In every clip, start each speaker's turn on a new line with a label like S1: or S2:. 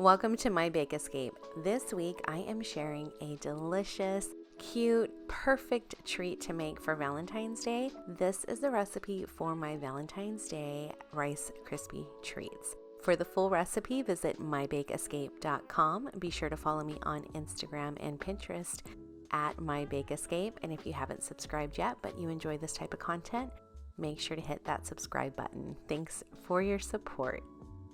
S1: Welcome to my Bake Escape. This week I am sharing a delicious, cute, perfect treat to make for Valentine's Day. This is the recipe for my Valentine's Day Rice Krispy treats. For the full recipe, visit mybakeescape.com. Be sure to follow me on Instagram and Pinterest at mybakeescape. And if you haven't subscribed yet, but you enjoy this type of content, make sure to hit that subscribe button. Thanks for your support.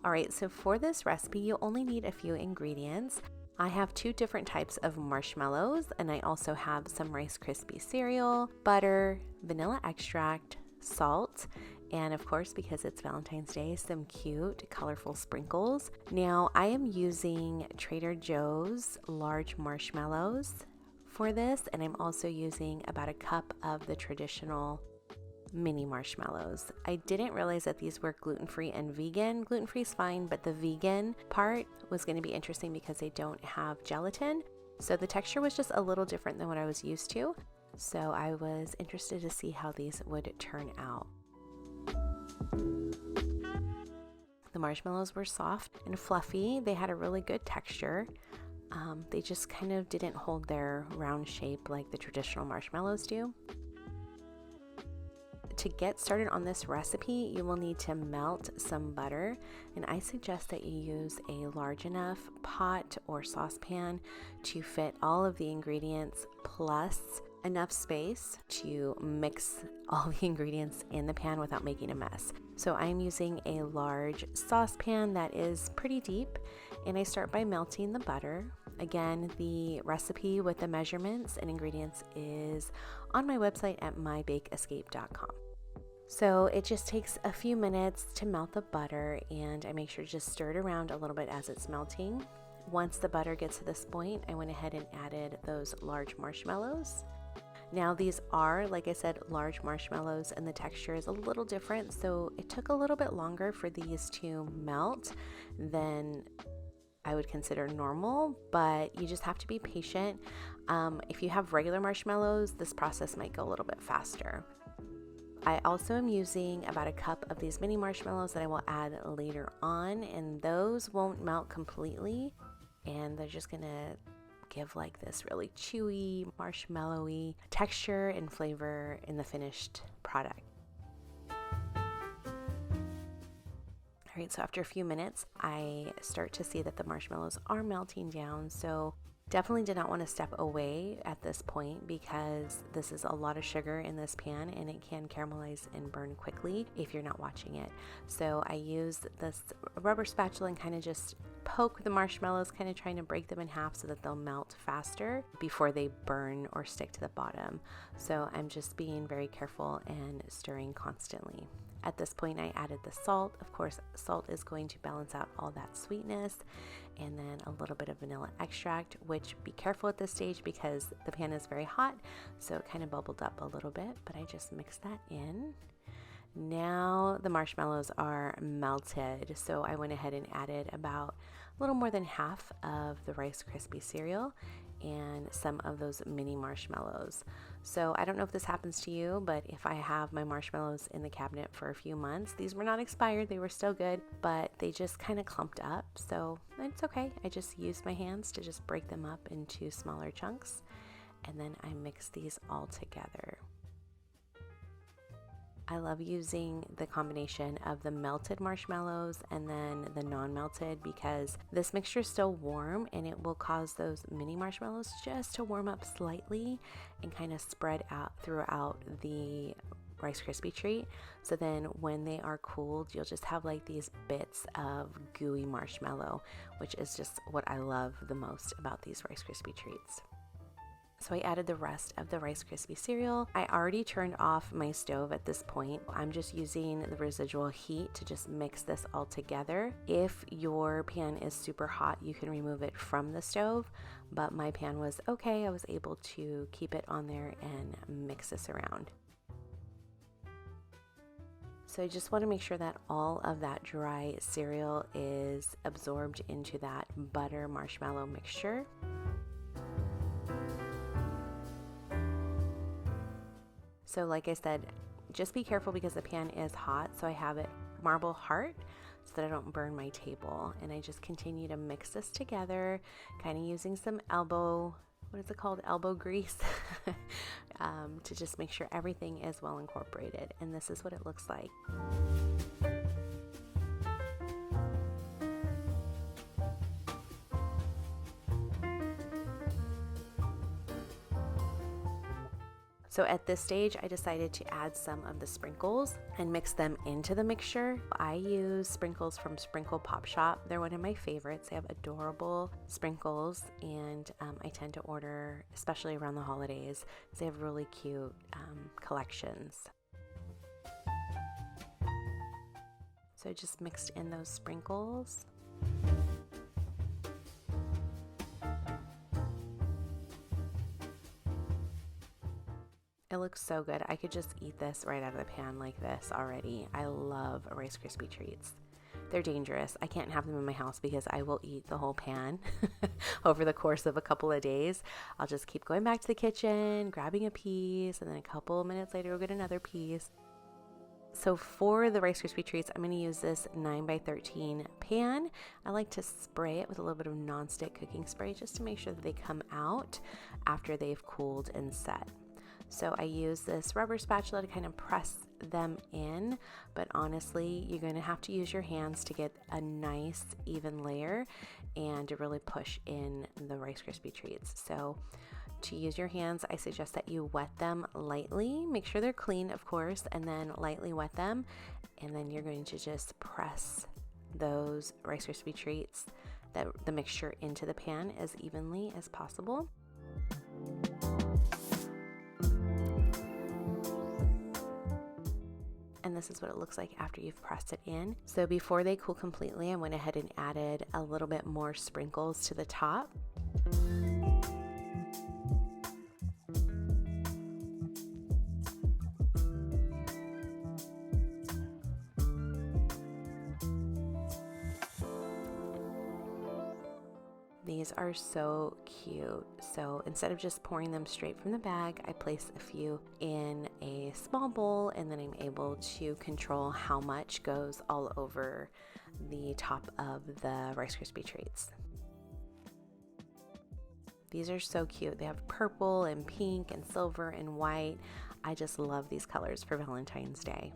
S1: All right, so for this recipe, you'll only need a few ingredients. I have 2 different types of marshmallows, and I also have some Rice Krispie cereal, butter, vanilla extract, salt, and of course, because it's Valentine's Day, some cute, colorful sprinkles. Now, I am using Trader Joe's large marshmallows for this, and I'm also using about a cup of the traditional mini marshmallows. I didn't realize that these were gluten-free and vegan. Gluten-free is fine, but the vegan part was going to be interesting because they don't have gelatin. So the texture was just a little different than what I was used to. So I was interested to see how these would turn out. The marshmallows were soft and fluffy. They had a really good texture. They just kind of didn't hold their round shape like the traditional marshmallows do. To get started on this recipe, you will need to melt some butter, and I suggest that you use a large enough pot or saucepan to fit all of the ingredients plus enough space to mix all the ingredients in the pan without making a mess. So I'm using a large saucepan that is pretty deep, and I start by melting the butter. Again, the recipe with the measurements and ingredients is on my website at mybakeescape.com. So it just takes a few minutes to melt the butter, and I make sure to just stir it around a little bit as it's melting. Once the butter gets to this point, I went ahead and added those large marshmallows. Now these are, like I said, large marshmallows, and the texture is a little different, so it took a little bit longer for these to melt than I would consider normal, but you just have to be patient. If you have regular marshmallows, this process might go a little bit faster. I also am using about a cup of these mini marshmallows that I will add later on, and those won't melt completely, and they're just gonna give like this really chewy, marshmallowy texture and flavor in the finished product. All right, so after a few minutes, I start to see that the marshmallows are melting down, so definitely did not want to step away at this point because this is a lot of sugar in this pan and it can caramelize and burn quickly if you're not watching it. So I used this rubber spatula and kind of just poke the marshmallows, kind of trying to break them in half so that they'll melt faster before they burn or stick to the bottom. So I'm just being very careful and stirring constantly. At this point, I added the salt. Of course, salt is going to balance out all that sweetness, and then a little bit of vanilla extract, which be careful at this stage because the pan is very hot, so it kind of bubbled up a little bit, but I just mixed that in. Now the marshmallows are melted, so I went ahead and added about a little more than half of the Rice Krispie cereal and some of those mini marshmallows. So I don't know if this happens to you, but if I have my marshmallows in the cabinet for a few months, these were not expired, they were still good, but they just kind of clumped up. So it's okay. I just used my hands to just break them up into smaller chunks, and then I mix these all together. I love using the combination of the melted marshmallows and then the non-melted because this mixture is still warm and it will cause those mini marshmallows just to warm up slightly and kind of spread out throughout the Rice Krispie treat. So then when they are cooled, you'll just have like these bits of gooey marshmallow, which is just what I love the most about these Rice Krispie treats. So I added the rest of the Rice Krispie cereal. I already turned off my stove at this point. I'm just using the residual heat to just mix this all together. If your pan is super hot, you can remove it from the stove, but my pan was okay. I was able to keep it on there and mix this around. So I just want to make sure that all of that dry cereal is absorbed into that butter marshmallow mixture. So like I said, just be careful because the pan is hot. So I have it marble heart. so that I don't burn my table. And I just continue to mix this together, kind of using some elbow grease to just make sure everything is well incorporated. And this is what it looks like. So at this stage, I decided to add some of the sprinkles and mix them into the mixture. I use sprinkles from Sprinkle Pop Shop. They're one of my favorites. They have adorable sprinkles, and I tend to order, especially around the holidays, because they have really cute collections. So I just mixed in those sprinkles. It looks so good. I could just eat this right out of the pan like this already. I love Rice Krispie treats. They're dangerous. I can't have them in my house because I will eat the whole pan over the course of a couple of days. I'll just keep going back to the kitchen, grabbing a piece, and then a couple of minutes later, we'll get another piece. So for the Rice Krispie treats, I'm going to use this 9x13 pan. I like to spray it with a little bit of nonstick cooking spray just to make sure that they come out after they've cooled and set. So I use this rubber spatula to kind of press them in, but honestly, you're going to have to use your hands to get a nice even layer and to really push in the Rice Krispie treats. So to use your hands, I suggest that you wet them lightly. Make sure they're clean, of course, and then lightly wet them. And then you're going to just press those Rice Krispie treats, the mixture, into the pan as evenly as possible. And this is what it looks like after you've pressed it in. So before they cool completely, I went ahead and added a little bit more sprinkles to the top. These are so cute. So instead of just pouring them straight from the bag, I place a few in a small bowl, and then I'm able to control how much goes all over the top of the Rice Krispie treats. These are so cute. They have purple and pink and silver and white. I just love these colors for Valentine's Day.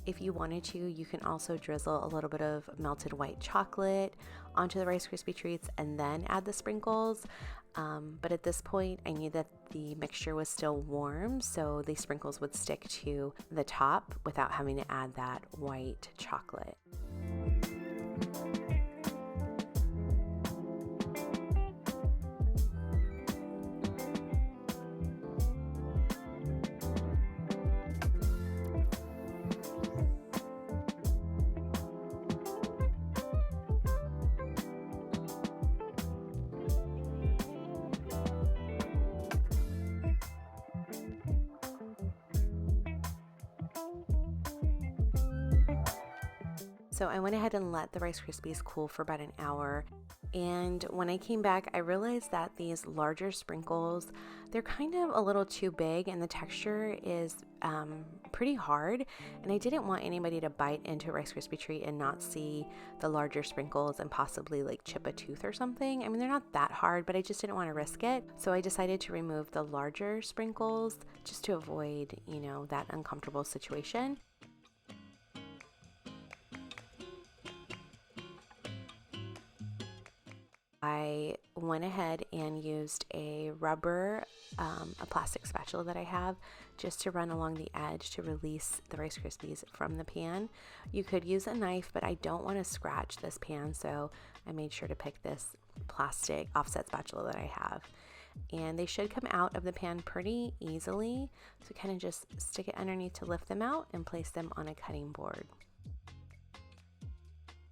S1: If you wanted to, you can also drizzle a little bit of melted white chocolate onto the Rice Krispie treats and then add the sprinkles. But at this point, I knew that the mixture was still warm, so the sprinkles would stick to the top without having to add that white chocolate. So I went ahead and let the Rice Krispies cool for about an hour. And when I came back, I realized that these larger sprinkles, they're kind of a little too big and the texture is pretty hard. And I didn't want anybody to bite into a Rice Krispie treat and not see the larger sprinkles and possibly like chip a tooth or something. I mean, they're not that hard, but I just didn't want to risk it. So I decided to remove the larger sprinkles just to avoid, that uncomfortable situation. I went ahead and used a plastic spatula that I have just to run along the edge to release the Rice Krispies from the pan. You could use a knife, but I don't want to scratch this pan, so I made sure to pick this plastic offset spatula that I have. And they should come out of the pan pretty easily, so kind of just stick it underneath to lift them out and place them on a cutting board.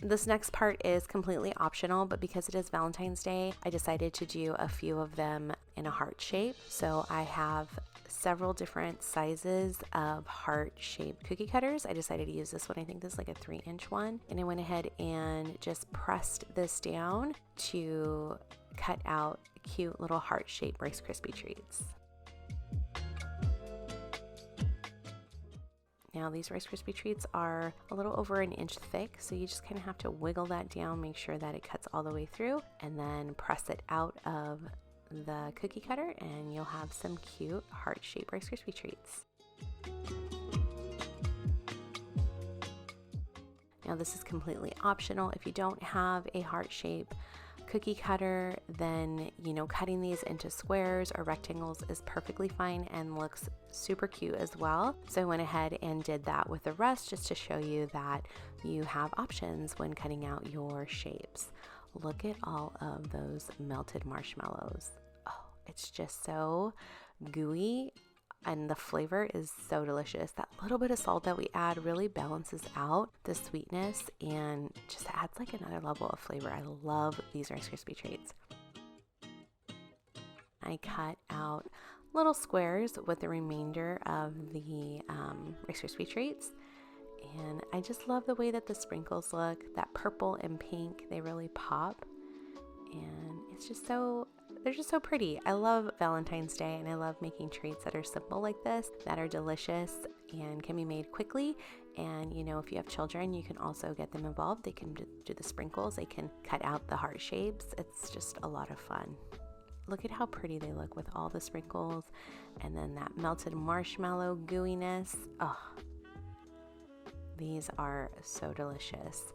S1: This next part is completely optional, but because it is Valentine's Day, I decided to do a few of them in a heart shape. So I have several different sizes of heart-shaped cookie cutters. I decided to use this one. I think this is like a 3-inch one. And I went ahead and just pressed this down to cut out cute little heart-shaped Rice Krispie treats. Now these Rice Krispie treats are a little over an inch thick, so you just kind of have to wiggle that down, make sure that it cuts all the way through, and then press it out of the cookie cutter, and you'll have some cute heart-shaped Rice Krispie treats. Now this is completely optional. If you don't have a heart-shaped cookie cutter, then cutting these into squares or rectangles is perfectly fine and looks super cute as well. So I went ahead and did that with the rest, just to show you that you have options when cutting out your shapes. Look at all of those melted marshmallows. Oh, it's just so gooey, and the flavor is so delicious. That little bit of salt that we add really balances out the sweetness and just adds like another level of flavor. I love these Rice Krispie treats. I cut out little squares with the remainder of the Rice Krispie treats, and I just love the way that the sprinkles look. That purple and pink, they really pop, and it's just they're just so pretty. I love Valentine's Day, and I love making treats that are simple like this, that are delicious and can be made quickly. And if you have children, you can also get them involved. They can do the sprinkles, they can cut out the heart shapes. It's just a lot of fun. Look at how pretty they look with all the sprinkles and then that melted marshmallow gooiness. Oh, these are so delicious.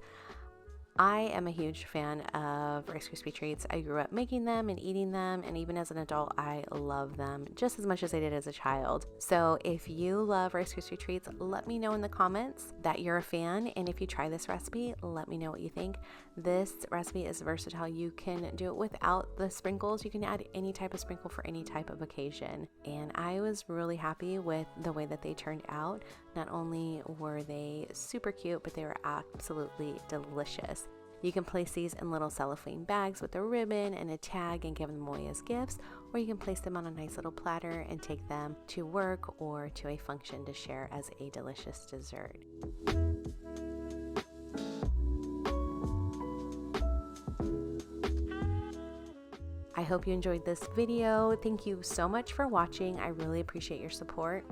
S1: I am a huge fan of Rice Krispie treats. I grew up making them and eating them, and even as an adult, I love them just as much as I did as a child. So if you love Rice Krispie treats, let me know in the comments that you're a fan, and if you try this recipe, let me know what you think. This recipe is versatile. You can do it without the sprinkles. You can add any type of sprinkle for any type of occasion, and I was really happy with the way that they turned out. Not only were they super cute, but they were absolutely delicious. You can place these in little cellophane bags with a ribbon and a tag and give them away as gifts, or you can place them on a nice little platter and take them to work or to a function to share as a delicious dessert. I hope you enjoyed this video. Thank you so much for watching. I really appreciate your support.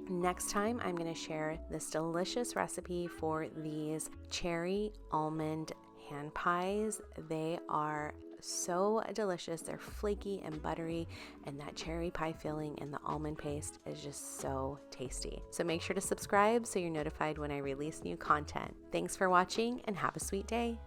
S1: Next time, I'm going to share this delicious recipe for these cherry almond hand pies. They are so delicious. They're flaky and buttery, and that cherry pie filling and the almond paste is just so tasty. So make sure to subscribe so you're notified when I release new content. Thanks for watching, and have a sweet day.